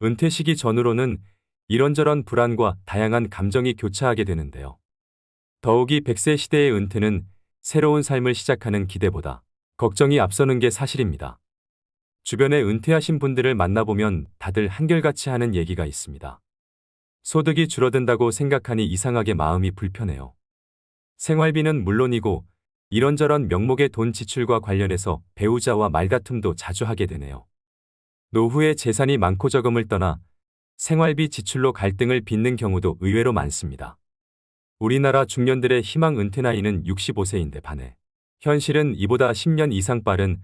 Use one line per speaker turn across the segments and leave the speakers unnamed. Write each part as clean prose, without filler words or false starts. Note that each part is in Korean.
은퇴 시기 전후로는 이런저런 불안과 다양한 감정이 교차하게 되는데요. 더욱이 100세 시대의 은퇴는 새로운 삶을 시작하는 기대보다 걱정이 앞서는 게 사실입니다. 주변에 은퇴하신 분들을 만나보면 다들 한결같이 하는 얘기가 있습니다. 소득이 줄어든다고 생각하니 이상하게 마음이 불편해요. 생활비는 물론이고 이런저런 명목의 돈 지출과 관련해서 배우자와 말다툼도 자주 하게 되네요. 노후에 재산이 많고 적음을 떠나 생활비 지출로 갈등을 빚는 경우도 의외로 많습니다. 우리나라 중년들의 희망 은퇴 나이는 65세인데 반해 현실은 이보다 10년 이상 빠른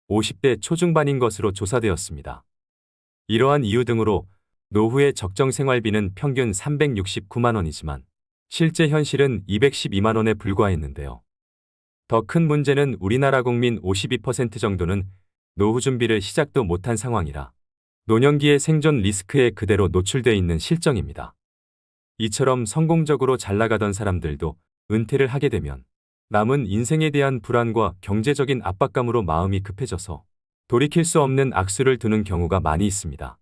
50대 초중반인 것으로 조사되었습니다. 이러한 이유 등으로 노후의 적정 생활비는 평균 369만 원이지만 실제 현실은 212만 원에 불과했는데요. 더 큰 문제는 우리나라 국민 52% 정도는 노후 준비를 시작도 못한 상황이라 노년기의 생존 리스크에 그대로 노출돼 있는 실정입니다. 이처럼 성공적으로 잘 나가던 사람들도 은퇴를 하게 되면 남은 인생에 대한 불안과 경제적인 압박감으로 마음이 급해져서 돌이킬 수 없는 악수를 두는 경우가 많이 있습니다.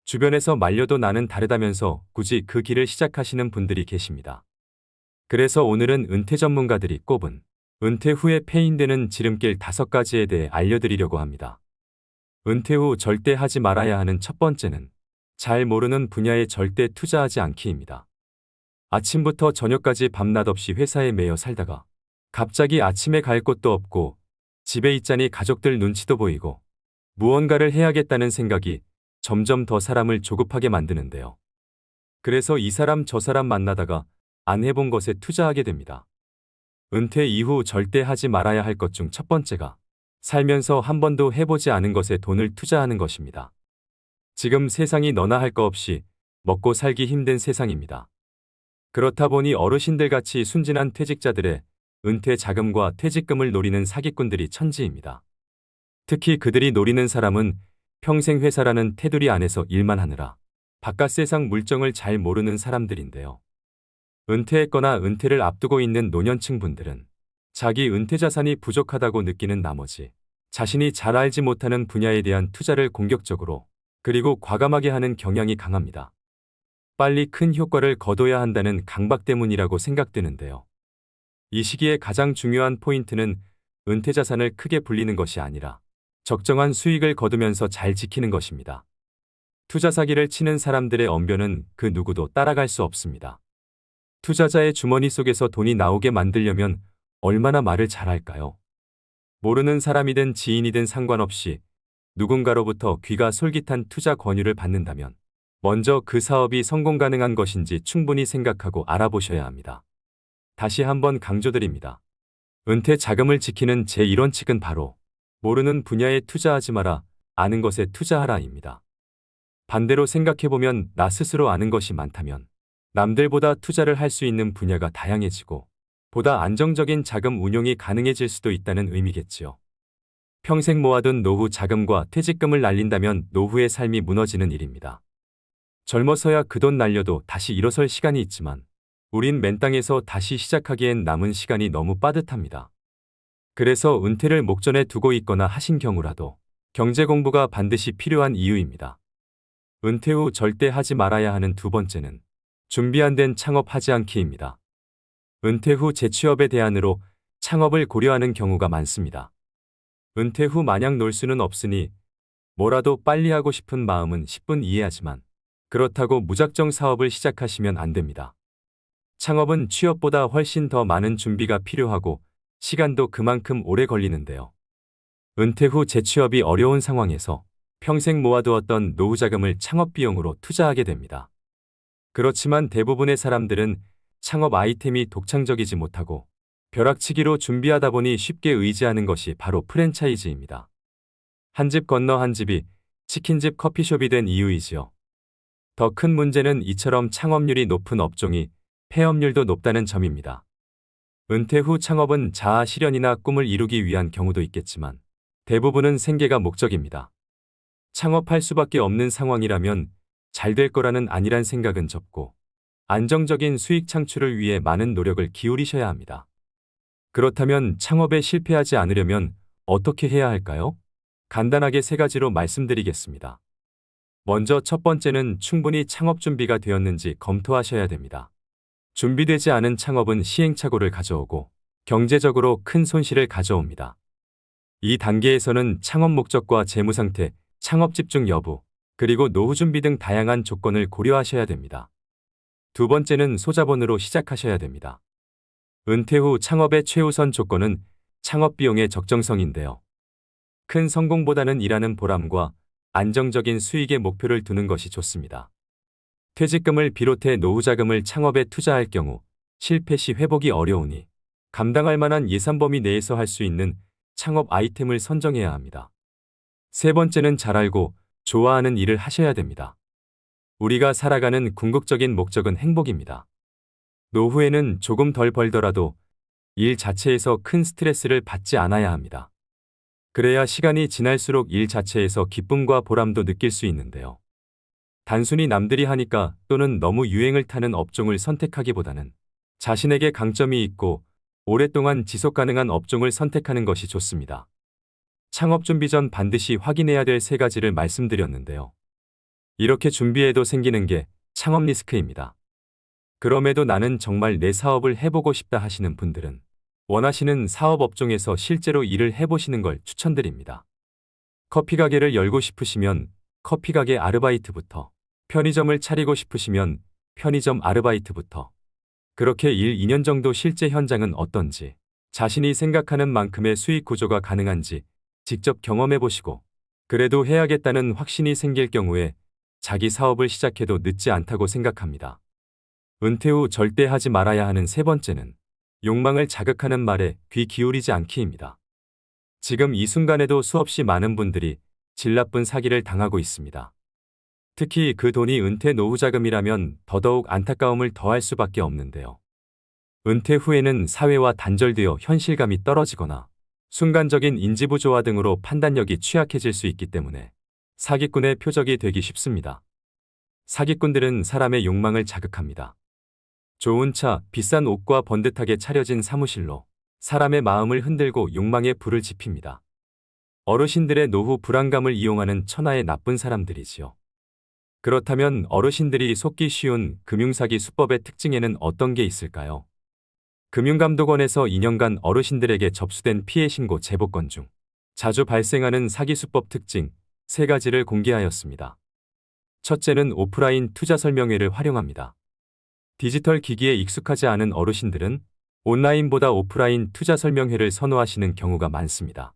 주변에서 말려도 나는 다르다면서 굳이 그 길을 시작하시는 분들이 계십니다. 그래서 오늘은 은퇴 전문가들이 꼽은 은퇴 후에 패인되는 지름길 5가지에 대해 알려드리려고 합니다. 은퇴 후 절대 하지 말아야 하는 첫 번째는 잘 모르는 분야에 절대 투자하지 않기입니다. 아침부터 저녁까지 밤낮 없이 회사에 매여 살다가 갑자기 아침에 갈 곳도 없고 집에 있자니 가족들 눈치도 보이고 무언가를 해야겠다는 생각이 점점 더 사람을 조급하게 만드는데요. 그래서 이 사람 저 사람 만나다가 안 해본 것에 투자하게 됩니다. 은퇴 이후 절대 하지 말아야 할 것 중 첫 번째가 살면서 한 번도 해보지 않은 것에 돈을 투자하는 것입니다. 지금 세상이 너나 할 거 없이 먹고 살기 힘든 세상입니다. 그렇다 보니 어르신들 같이 순진한 퇴직자들의 은퇴 자금과 퇴직금을 노리는 사기꾼들이 천지입니다. 특히 그들이 노리는 사람은 평생 회사라는 테두리 안에서 일만 하느라 바깥 세상 물정을 잘 모르는 사람들인데요. 은퇴했거나 은퇴를 앞두고 있는 노년층 분들은 자기 은퇴 자산이 부족하다고 느끼는 나머지 자신이 잘 알지 못하는 분야에 대한 투자를 공격적으로 그리고 과감하게 하는 경향이 강합니다. 빨리 큰 효과를 거둬야 한다는 강박 때문이라고 생각되는데요. 이 시기에 가장 중요한 포인트는 은퇴 자산을 크게 불리는 것이 아니라 적정한 수익을 거두면서 잘 지키는 것입니다. 투자 사기를 치는 사람들의 언변은 그 누구도 따라갈 수 없습니다. 투자자의 주머니 속에서 돈이 나오게 만들려면 얼마나 말을 잘할까요? 모르는 사람이든 지인이든 상관없이 누군가로부터 귀가 솔깃한 투자 권유를 받는다면 먼저 그 사업이 성공 가능한 것인지 충분히 생각하고 알아보셔야 합니다. 다시 한번 강조드립니다. 은퇴 자금을 지키는 제1원칙은 바로 모르는 분야에 투자하지 마라, 아는 것에 투자하라입니다. 반대로 생각해보면 나 스스로 아는 것이 많다면 남들보다 투자를 할 수 있는 분야가 다양해지고 보다 안정적인 자금 운용이 가능해질 수도 있다는 의미겠지요. 평생 모아둔 노후 자금과 퇴직금을 날린다면 노후의 삶이 무너지는 일입니다. 젊어서야 그 돈 날려도 다시 일어설 시간이 있지만 우린 맨 땅에서 다시 시작하기엔 남은 시간이 너무 빠듯합니다. 그래서 은퇴를 목전에 두고 있거나 하신 경우라도 경제 공부가 반드시 필요한 이유입니다. 은퇴 후 절대 하지 말아야 하는 두 번째는 준비 안 된 창업하지 않기입니다. 은퇴 후 재취업의 대안으로 창업을 고려하는 경우가 많습니다. 은퇴 후 마냥 놀 수는 없으니 뭐라도 빨리 하고 싶은 마음은 10분 이해하지만 그렇다고 무작정 사업을 시작하시면 안 됩니다. 창업은 취업보다 훨씬 더 많은 준비가 필요하고 시간도 그만큼 오래 걸리는데요. 은퇴 후 재취업이 어려운 상황에서 평생 모아두었던 노후 자금을 창업 비용으로 투자하게 됩니다. 그렇지만 대부분의 사람들은 창업 아이템이 독창적이지 못하고 벼락치기로 준비하다 보니 쉽게 의지하는 것이 바로 프랜차이즈입니다. 한 집 건너 한 집이 치킨집 커피숍이 된 이유이지요. 더 큰 문제는 이처럼 창업률이 높은 업종이 폐업률도 높다는 점입니다. 은퇴 후 창업은 자아 실현이나 꿈을 이루기 위한 경우도 있겠지만 대부분은 생계가 목적입니다. 창업할 수밖에 없는 상황이라면 잘 될 거라는 안일한 생각은 접고 안정적인 수익 창출을 위해 많은 노력을 기울이셔야 합니다. 그렇다면 창업에 실패하지 않으려면 어떻게 해야 할까요? 간단하게 3가지로 말씀드리겠습니다. 먼저 첫 번째는 충분히 창업 준비가 되었는지 검토하셔야 됩니다. 준비되지 않은 창업은 시행착오를 가져오고 경제적으로 큰 손실을 가져옵니다. 이 단계에서는 창업 목적과 재무 상태, 창업 집중 여부, 그리고 노후 준비 등 다양한 조건을 고려하셔야 됩니다. 두 번째는 소자본으로 시작하셔야 됩니다. 은퇴 후 창업의 최우선 조건은 창업 비용의 적정성인데요. 큰 성공보다는 일하는 보람과 안정적인 수익의 목표를 두는 것이 좋습니다. 퇴직금을 비롯해 노후 자금을 창업에 투자할 경우 실패 시 회복이 어려우니 감당할 만한 예산 범위 내에서 할 수 있는 창업 아이템을 선정해야 합니다. 세 번째는 잘 알고 좋아하는 일을 하셔야 됩니다. 우리가 살아가는 궁극적인 목적은 행복입니다. 노후에는 조금 덜 벌더라도 일 자체에서 큰 스트레스를 받지 않아야 합니다. 그래야 시간이 지날수록 일 자체에서 기쁨과 보람도 느낄 수 있는데요. 단순히 남들이 하니까 또는 너무 유행을 타는 업종을 선택하기보다는 자신에게 강점이 있고 오랫동안 지속 가능한 업종을 선택하는 것이 좋습니다. 창업 준비 전 반드시 확인해야 될 세 가지를 말씀드렸는데요. 이렇게 준비해도 생기는 게 창업 리스크입니다. 그럼에도 나는 정말 내 사업을 해보고 싶다 하시는 분들은 원하시는 사업 업종에서 실제로 일을 해보시는 걸 추천드립니다. 커피 가게를 열고 싶으시면 커피 가게 아르바이트부터, 편의점을 차리고 싶으시면 편의점 아르바이트부터, 그렇게 1, 2년 정도 실제 현장은 어떤지, 자신이 생각하는 만큼의 수익 구조가 가능한지 직접 경험해 보시고, 그래도 해야겠다는 확신이 생길 경우에 자기 사업을 시작해도 늦지 않다고 생각합니다. 은퇴 후 절대 하지 말아야 하는 세 번째는 욕망을 자극하는 말에 귀 기울이지 않기입니다. 지금 이 순간에도 수없이 많은 분들이 질 나쁜 사기를 당하고 있습니다. 특히 그 돈이 은퇴 노후 자금이라면 더더욱 안타까움을 더할 수밖에 없는데요. 은퇴 후에는 사회와 단절되어 현실감이 떨어지거나 순간적인 인지부조화 등으로 판단력이 취약해질 수 있기 때문에 사기꾼의 표적이 되기 쉽습니다. 사기꾼들은 사람의 욕망을 자극합니다. 좋은 차, 비싼 옷과 번듯하게 차려진 사무실로 사람의 마음을 흔들고 욕망의 불을 지핍니다. 어르신들의 노후 불안감을 이용하는 천하의 나쁜 사람들이지요. 그렇다면 어르신들이 속기 쉬운 금융사기 수법의 특징에는 어떤 게 있을까요? 금융감독원에서 2년간 어르신들에게 접수된 피해 신고 제보 건 중 자주 발생하는 사기 수법 특징 3가지를 공개하였습니다. 첫째는 오프라인 투자 설명회를 활용합니다. 디지털 기기에 익숙하지 않은 어르신들은 온라인보다 오프라인 투자 설명회를 선호하시는 경우가 많습니다.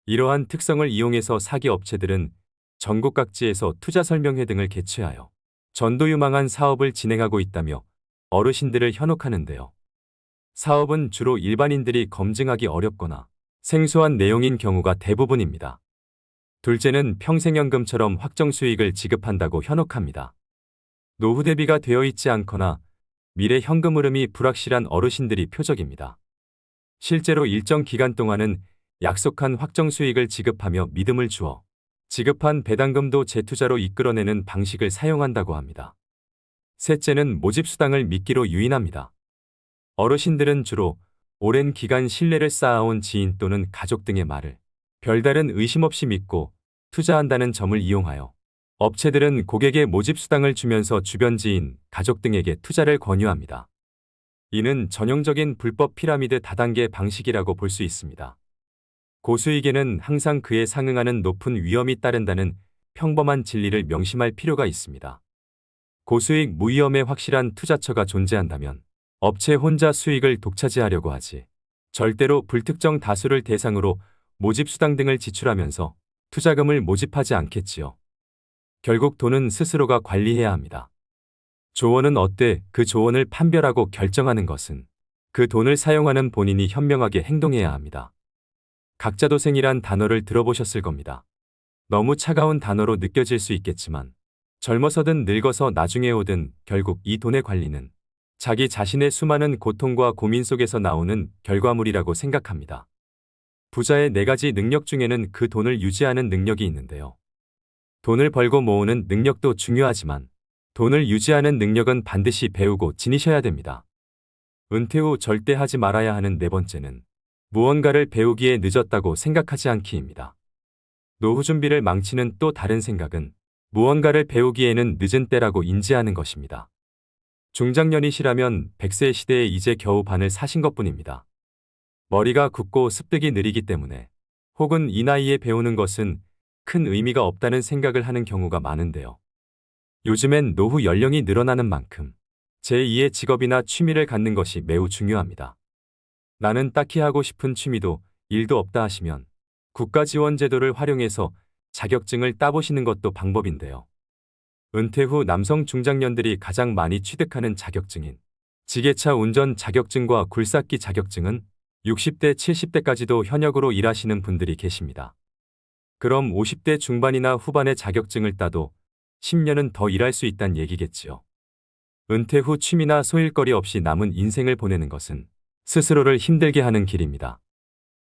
이러한 특성을 이용해서 사기 업체들은 전국 각지에서 투자 설명회 등을 개최하여 전도유망한 사업을 진행하고 있다며 어르신들을 현혹하는데요. 사업은 주로 일반인들이 검증하기 어렵거나 생소한 내용인 경우가 대부분입니다. 둘째는 평생연금처럼 확정 수익을 지급한다고 현혹합니다. 노후 대비가 되어 있지 않거나 미래 현금 흐름이 불확실한 어르신들이 표적입니다. 실제로 일정 기간 동안은 약속한 확정 수익을 지급하며 믿음을 주어 지급한 배당금도 재투자로 이끌어내는 방식을 사용한다고 합니다. 셋째는 모집수당을 미끼로 유인합니다. 어르신들은 주로 오랜 기간 신뢰를 쌓아온 지인 또는 가족 등의 말을 별다른 의심 없이 믿고 투자한다는 점을 이용하여 업체들은 고객의 모집수당을 주면서 주변 지인, 가족 등에게 투자를 권유합니다. 이는 전형적인 불법 피라미드 다단계 방식이라고 볼 수 있습니다. 고수익에는 항상 그에 상응하는 높은 위험이 따른다는 평범한 진리를 명심할 필요가 있습니다. 고수익 무위험의 확실한 투자처가 존재한다면 업체 혼자 수익을 독차지하려고 하지 절대로 불특정 다수를 대상으로 모집수당 등을 지출하면서 투자금을 모집하지 않겠지요. 결국 돈은 스스로가 관리해야 합니다. 조언은 어때 그 조언을 판별하고 결정하는 것은 그 돈을 사용하는 본인이 현명하게 행동해야 합니다. 각자도생이란 단어를 들어보셨을 겁니다. 너무 차가운 단어로 느껴질 수 있겠지만 젊어서든 늙어서 나중에 오든 결국 이 돈의 관리는 자기 자신의 수많은 고통과 고민 속에서 나오는 결과물이라고 생각합니다. 부자의 4가지 능력 중에는 그 돈을 유지하는 능력이 있는데요. 돈을 벌고 모으는 능력도 중요하지만 돈을 유지하는 능력은 반드시 배우고 지니셔야 됩니다. 은퇴 후 절대 하지 말아야 하는 4번째는 무언가를 배우기에 늦었다고 생각하지 않기입니다. 노후 준비를 망치는 또 다른 생각은 무언가를 배우기에는 늦은 때라고 인지하는 것입니다. 중장년이시라면 100세 시대에 이제 겨우 반을 사신 것뿐입니다. 머리가 굳고 습득이 느리기 때문에 혹은 이 나이에 배우는 것은 큰 의미가 없다는 생각을 하는 경우가 많은데요. 요즘엔 노후 연령이 늘어나는 만큼 제2의 직업이나 취미를 갖는 것이 매우 중요합니다. 나는 딱히 하고 싶은 취미도 일도 없다 하시면 국가 지원 제도를 활용해서 자격증을 따보시는 것도 방법인데요. 은퇴 후 남성 중장년들이 가장 많이 취득하는 자격증인 지게차 운전 자격증과 굴삭기 자격증은 60대, 70대까지도 현역으로 일하시는 분들이 계십니다. 그럼 50대 중반이나 후반의 자격증을 따도 10년은 더 일할 수 있다는 얘기겠지요. 은퇴 후 취미나 소일거리 없이 남은 인생을 보내는 것은 스스로를 힘들게 하는 길입니다.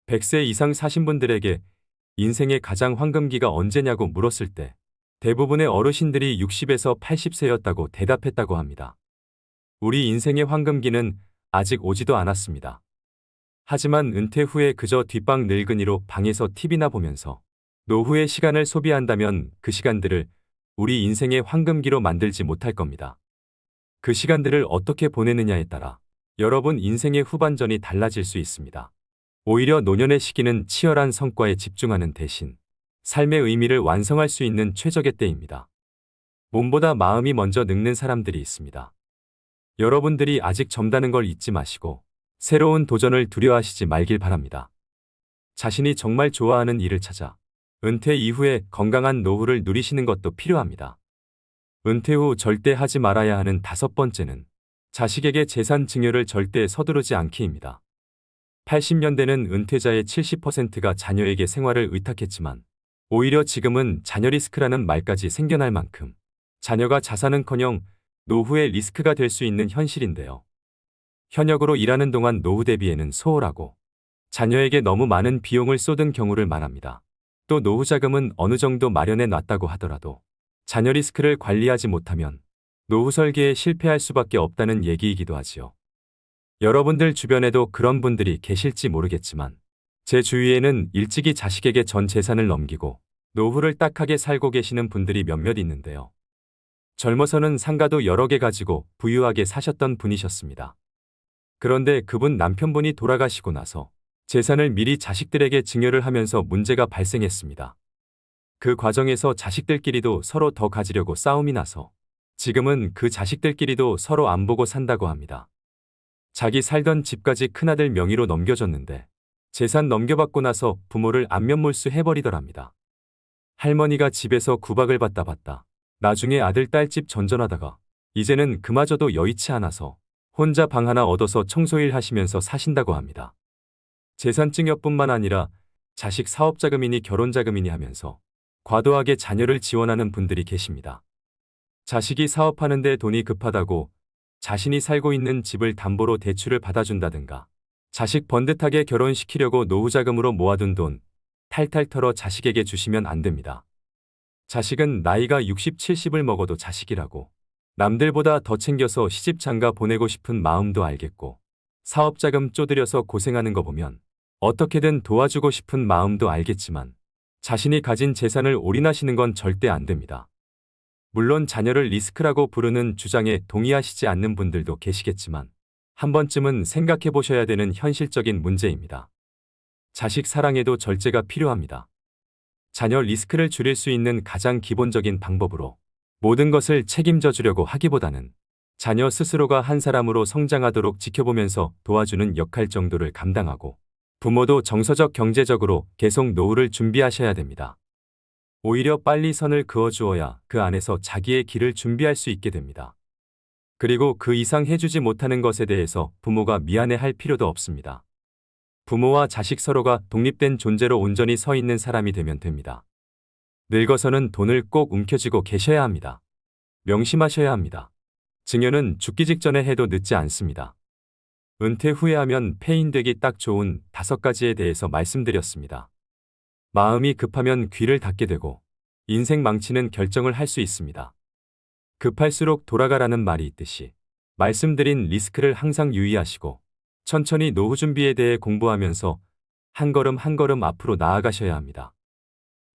100세 이상 사신 분들에게 인생의 가장 황금기가 언제냐고 물었을 때 대부분의 어르신들이 60에서 80세였다고 대답했다고 합니다. 우리 인생의 황금기는 아직 오지도 않았습니다. 하지만 은퇴 후에 그저 뒷방 늙은이로 방에서 TV나 보면서 노후의 시간을 소비한다면 그 시간들을 우리 인생의 황금기로 만들지 못할 겁니다. 그 시간들을 어떻게 보내느냐에 따라 여러분 인생의 후반전이 달라질 수 있습니다. 오히려 노년의 시기는 치열한 성과에 집중하는 대신 삶의 의미를 완성할 수 있는 최적의 때입니다. 몸보다 마음이 먼저 늙는 사람들이 있습니다. 여러분들이 아직 젊다는 걸 잊지 마시고 새로운 도전을 두려워하시지 말길 바랍니다. 자신이 정말 좋아하는 일을 찾아 은퇴 이후에 건강한 노후를 누리시는 것도 필요합니다. 은퇴 후 절대 하지 말아야 하는 5번째는 자식에게 재산 증여를 절대 서두르지 않기입니다. 80년대는 은퇴자의 70%가 자녀에게 생활을 의탁했지만 오히려 지금은 자녀 리스크라는 말까지 생겨날 만큼 자녀가 자산은커녕 노후의 리스크가 될 수 있는 현실인데요. 현역으로 일하는 동안 노후 대비에는 소홀하고 자녀에게 너무 많은 비용을 쏟은 경우를 말합니다. 또 노후 자금은 어느 정도 마련해 놨다고 하더라도 자녀 리스크를 관리하지 못하면 노후 설계에 실패할 수밖에 없다는 얘기이기도 하지요. 여러분들 주변에도 그런 분들이 계실지 모르겠지만 제 주위에는 일찍이 자식에게 전 재산을 넘기고 노후를 딱하게 살고 계시는 분들이 몇몇 있는데요. 젊어서는 상가도 여러 개 가지고 부유하게 사셨던 분이셨습니다. 그런데 그분 남편분이 돌아가시고 나서 재산을 미리 자식들에게 증여를 하면서 문제가 발생했습니다. 그 과정에서 자식들끼리도 서로 더 가지려고 싸움이 나서 지금은 그 자식들끼리도 서로 안 보고 산다고 합니다. 자기 살던 집까지 큰아들 명의로 넘겨줬는데 재산 넘겨받고 나서 부모를 안면몰수 해버리더랍니다. 할머니가 집에서 구박을 받다 봤다. 나중에 아들 딸 집 전전하다가 이제는 그마저도 여의치 않아서 혼자 방 하나 얻어서 청소일 하시면서 사신다고 합니다. 재산 증여뿐만 아니라 자식 사업자금이니 결혼자금이니 하면서 과도하게 자녀를 지원하는 분들이 계십니다. 자식이 사업하는데 돈이 급하다고 자신이 살고 있는 집을 담보로 대출을 받아준다든가 자식 번듯하게 결혼시키려고 노후자금으로 모아둔 돈 탈탈 털어 자식에게 주시면 안 됩니다. 자식은 나이가 60, 70을 먹어도 자식이라고 남들보다 더 챙겨서 시집 장가 보내고 싶은 마음도 알겠고 사업자금 쪼들여서 고생하는 거 보면 어떻게든 도와주고 싶은 마음도 알겠지만 자신이 가진 재산을 올인하시는 건 절대 안 됩니다. 물론 자녀를 리스크라고 부르는 주장에 동의하시지 않는 분들도 계시겠지만 한 번쯤은 생각해 보셔야 되는 현실적인 문제입니다. 자식 사랑에도 절제가 필요합니다. 자녀 리스크를 줄일 수 있는 가장 기본적인 방법으로 모든 것을 책임져 주려고 하기보다는 자녀 스스로가 한 사람으로 성장하도록 지켜보면서 도와주는 역할 정도를 감당하고 부모도 정서적 경제적으로 계속 노후를 준비하셔야 됩니다. 오히려 빨리 선을 그어주어야 그 안에서 자기의 길을 준비할 수 있게 됩니다. 그리고 그 이상 해주지 못하는 것에 대해서 부모가 미안해할 필요도 없습니다. 부모와 자식 서로가 독립된 존재로 온전히 서 있는 사람이 되면 됩니다. 늙어서는 돈을 꼭 움켜쥐고 계셔야 합니다. 명심하셔야 합니다. 증여는 죽기 직전에 해도 늦지 않습니다. 은퇴 후에 하면 폐인되기 딱 좋은 5가지에 대해서 말씀드렸습니다. 마음이 급하면 귀를 닫게 되고 인생 망치는 결정을 할 수 있습니다. 급할수록 돌아가라는 말이 있듯이 말씀드린 리스크를 항상 유의하시고 천천히 노후 준비에 대해 공부하면서 한 걸음 한 걸음 앞으로 나아가셔야 합니다.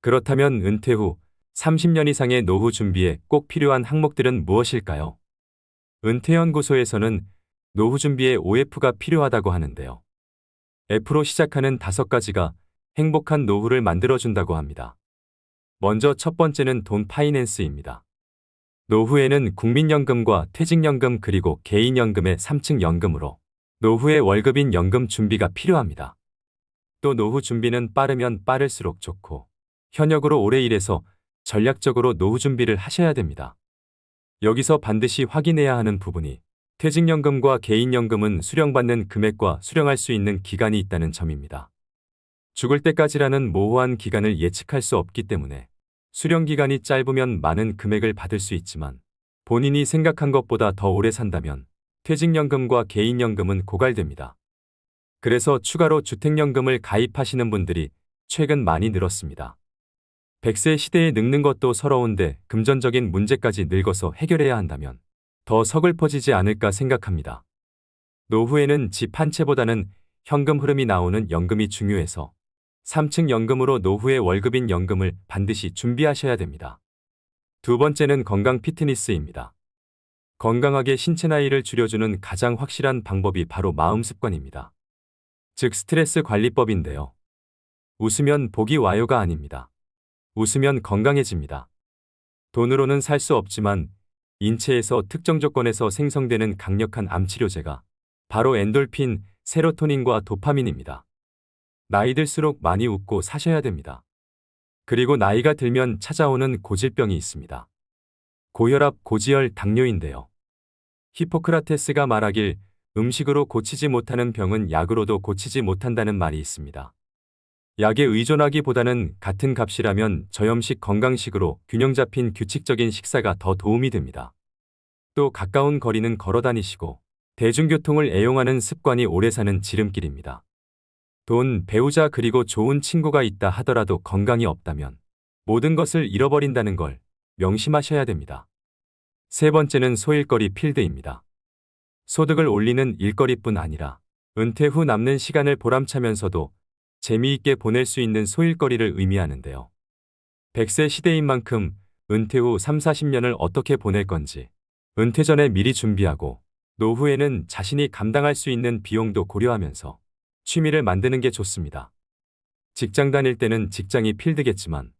그렇다면 은퇴 후 30년 이상의 노후 준비에 꼭 필요한 항목들은 무엇일까요? 은퇴연구소에서는 노후 준비에 OF가 필요하다고 하는데요. F로 시작하는 5가지가 행복한 노후를 만들어준다고 합니다. 먼저 첫 번째는 돈 파이낸스입니다. 노후에는 국민연금과 퇴직연금 그리고 개인연금의 3층 연금으로 노후의 월급인 연금 준비가 필요합니다. 또 노후 준비는 빠르면 빠를수록 좋고 현역으로 오래 일해서 전략적으로 노후 준비를 하셔야 됩니다. 여기서 반드시 확인해야 하는 부분이 퇴직연금과 개인연금은 수령받는 금액과 수령할 수 있는 기간이 있다는 점입니다. 죽을 때까지라는 모호한 기간을 예측할 수 없기 때문에 수령 기간이 짧으면 많은 금액을 받을 수 있지만 본인이 생각한 것보다 더 오래 산다면 퇴직연금과 개인연금은 고갈됩니다. 그래서 추가로 주택연금을 가입하시는 분들이 최근 많이 늘었습니다. 100세 시대에 늙는 것도 서러운데 금전적인 문제까지 늙어서 해결해야 한다면 더 서글퍼지지 않을까 생각합니다. 노후에는 집 한 채보다는 현금 흐름이 나오는 연금이 중요해서 3층 연금으로 노후의 월급인 연금을 반드시 준비하셔야 됩니다. 두 번째는 건강 피트니스입니다. 건강하게 신체 나이를 줄여주는 가장 확실한 방법이 바로 마음 습관입니다. 즉 스트레스 관리법인데요. 웃으면 복이 와요가 아닙니다. 웃으면 건강해집니다. 돈으로는 살 수 없지만 인체에서 특정 조건에서 생성되는 강력한 암치료제가 바로 엔돌핀, 세로토닌과 도파민입니다. 나이 들수록 많이 웃고 사셔야 됩니다. 그리고 나이가 들면 찾아오는 고질병이 있습니다. 고혈압, 고지혈, 당뇨인데요. 히포크라테스가 말하길 음식으로 고치지 못하는 병은 약으로도 고치지 못한다는 말이 있습니다. 약에 의존하기보다는 같은 값이라면 저염식 건강식으로 균형 잡힌 규칙적인 식사가 더 도움이 됩니다. 또 가까운 거리는 걸어 다니시고 대중교통을 애용하는 습관이 오래 사는 지름길입니다. 돈, 배우자 그리고 좋은 친구가 있다 하더라도 건강이 없다면 모든 것을 잃어버린다는 걸 명심하셔야 됩니다. 세 번째는 소일거리 필드입니다. 소득을 올리는 일거리뿐 아니라 은퇴 후 남는 시간을 보람차면서도 재미있게 보낼 수 있는 소일거리를 의미하는데요. 100세 시대인 만큼 은퇴 후 3, 40년을 어떻게 보낼 건지 은퇴 전에 미리 준비하고 노후에는 자신이 감당할 수 있는 비용도 고려하면서 취미를 만드는 게 좋습니다. 직장 다닐 때는 직장이 필드겠지만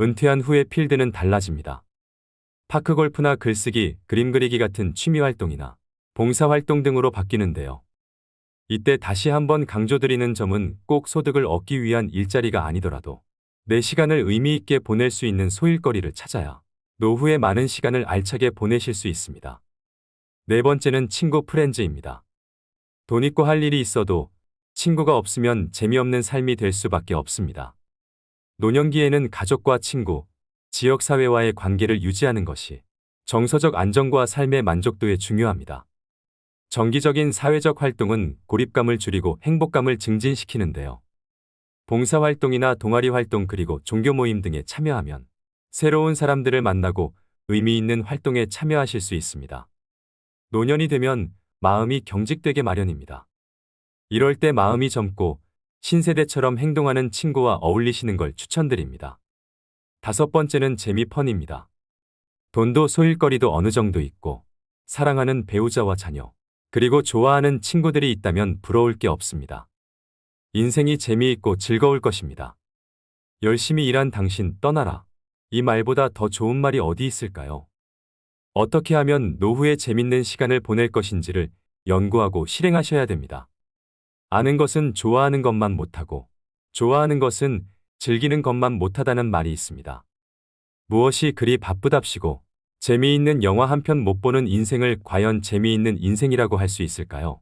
은퇴한 후의 필드는 달라집니다. 파크골프나 글쓰기, 그림 그리기 같은 취미 활동이나 봉사활동 등으로 바뀌는데요. 이때 다시 한번 강조드리는 점은 꼭 소득을 얻기 위한 일자리가 아니더라도 내 시간을 의미 있게 보낼 수 있는 소일거리를 찾아야 노후에 많은 시간을 알차게 보내실 수 있습니다. 네 번째는 친구 프렌즈입니다. 돈 있고 할 일이 있어도 친구가 없으면 재미없는 삶이 될 수밖에 없습니다. 노년기에는 가족과 친구, 지역사회와의 관계를 유지하는 것이 정서적 안정과 삶의 만족도에 중요합니다. 정기적인 사회적 활동은 고립감을 줄이고 행복감을 증진시키는데요. 봉사활동이나 동아리 활동 그리고 종교 모임 등에 참여하면 새로운 사람들을 만나고 의미 있는 활동에 참여하실 수 있습니다. 노년이 되면 마음이 경직되게 마련입니다. 이럴 때 마음이 젊고 신세대처럼 행동하는 친구와 어울리시는 걸 추천드립니다. 다섯 번째는 재미펀입니다. 돈도 소일거리도 어느 정도 있고 사랑하는 배우자와 자녀, 그리고 좋아하는 친구들이 있다면 부러울 게 없습니다. 인생이 재미있고 즐거울 것입니다. 열심히 일한 당신 떠나라. 이 말보다 더 좋은 말이 어디 있을까요? 어떻게 하면 노후에 재밌는 시간을 보낼 것인지를 연구하고 실행하셔야 됩니다. 아는 것은 좋아하는 것만 못하고 좋아하는 것은 즐기는 것만 못하다는 말이 있습니다. 무엇이 그리 바쁘답시고 재미있는 영화 한 편 못 보는 인생을 과연 재미있는 인생이라고 할 수 있을까요?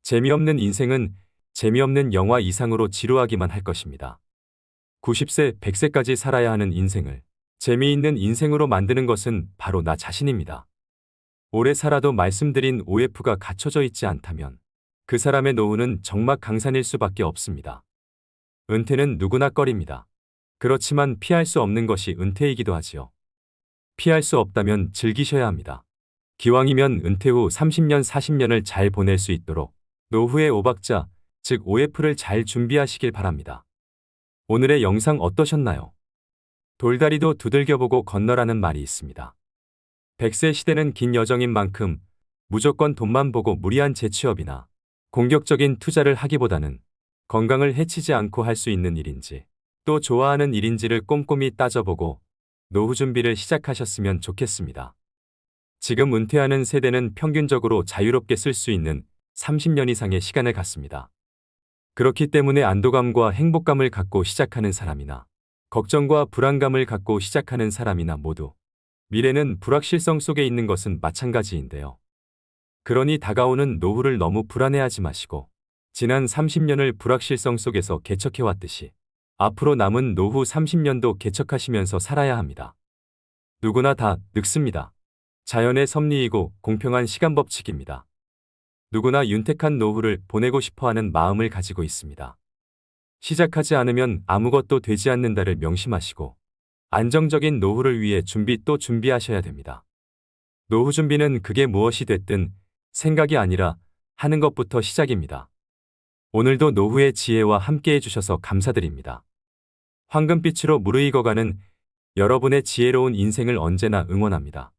재미없는 인생은 재미없는 영화 이상으로 지루하기만 할 것입니다. 90세, 100세까지 살아야 하는 인생을 재미있는 인생으로 만드는 것은 바로 나 자신입니다. 오래 살아도 말씀드린 OF가 갖춰져 있지 않다면 그 사람의 노후는 적막강산일 수밖에 없습니다. 은퇴는 누구나 꺼립니다. 그렇지만 피할 수 없는 것이 은퇴이기도 하지요. 피할 수 없다면 즐기셔야 합니다. 기왕이면 은퇴 후 30년, 40년을 잘 보낼 수 있도록 노후의 5박자, 즉 OF를 잘 준비하시길 바랍니다. 오늘의 영상 어떠셨나요? 돌다리도 두들겨보고 건너라는 말이 있습니다. 100세 시대는 긴 여정인 만큼 무조건 돈만 보고 무리한 재취업이나 공격적인 투자를 하기보다는 건강을 해치지 않고 할 수 있는 일인지 또 좋아하는 일인지를 꼼꼼히 따져보고 노후 준비를 시작하셨으면 좋겠습니다. 지금 은퇴하는 세대는 평균적으로 자유롭게 쓸 수 있는 30년 이상의 시간을 갖습니다. 그렇기 때문에 안도감과 행복감을 갖고 시작하는 사람이나 걱정과 불안감을 갖고 시작하는 사람이나 모두 미래는 불확실성 속에 있는 것은 마찬가지인데요. 그러니 다가오는 노후를 너무 불안해하지 마시고 지난 30년을 불확실성 속에서 개척해왔듯이 앞으로 남은 노후 30년도 개척하시면서 살아야 합니다. 누구나 다 늙습니다. 자연의 섭리이고 공평한 시간 법칙입니다. 누구나 윤택한 노후를 보내고 싶어하는 마음을 가지고 있습니다. 시작하지 않으면 아무것도 되지 않는다를 명심하시고 안정적인 노후를 위해 준비하셔야 됩니다. 노후 준비는 그게 무엇이 됐든 생각이 아니라 하는 것부터 시작입니다. 오늘도 노후의 지혜와 함께 해주셔서 감사드립니다. 황금빛으로 무르익어가는 여러분의 지혜로운 인생을 언제나 응원합니다.